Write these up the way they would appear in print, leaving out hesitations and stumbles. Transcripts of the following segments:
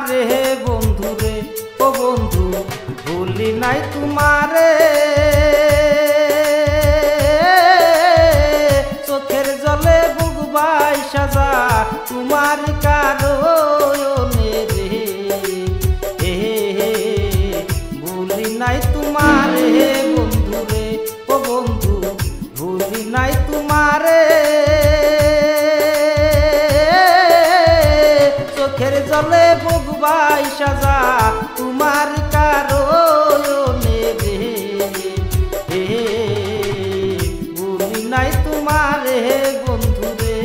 তোমারে বন্ধু রে, ও বন্ধু ভুলি নাই তোমারে। চোখের জলে বুক বাইসা যা তোমার কারণে রে, ভুলি নাই তোমারে বন্ধু রে, ও বন্ধু ভুলি নাই তোমারে। চোখের জলে বুক বাইসা যা তোমার কারণে রে, ভুলি নাই তোমারে বন্ধু রে।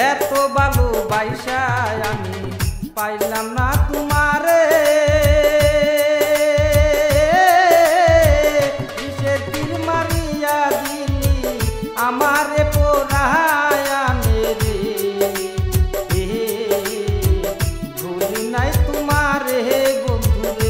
এত ভালোবাসা আমি পাইলাম না তোমারে, কিসের তীর মারিয়া দিলি আমারে পোড়ায়ানে রে, ভুলি নাই তোমারে বন্ধু রে।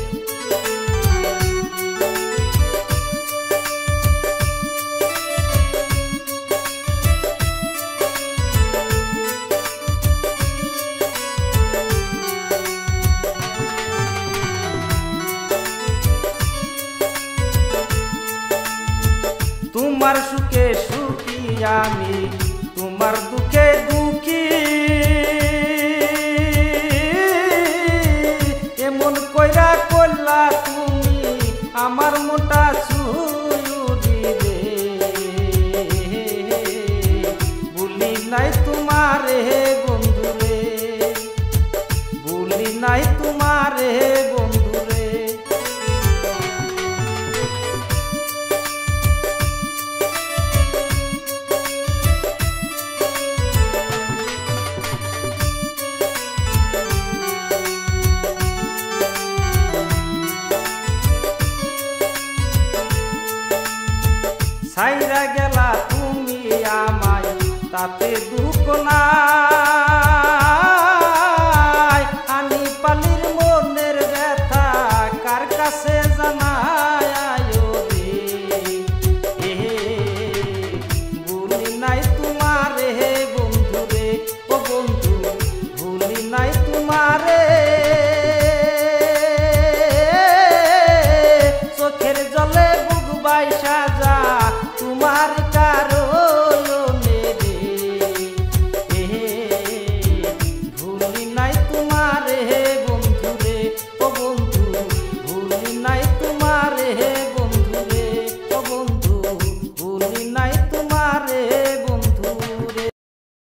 তোমার সুখে সুখী আমি, তোমার দুঃখে দুঃখী, এমন কইরা করলা তুমি আমার মোটা চুরি রে, ভুলি নাই তোমারে বন্ধু রে, ভুলি নাই তোমারে বন্ধু রে। ছাইরা গেলা তুমি আমায় তাতে দুঃখ নাই, আনি পালির মনের ব্যথা কার কাছে জানায় রে, ভুলি নাই তোমারে বন্ধু রে, ও বন্ধু ভুলি নাই তোমারে। চোখের জলে বুক বাইসা যা তোমার কারণে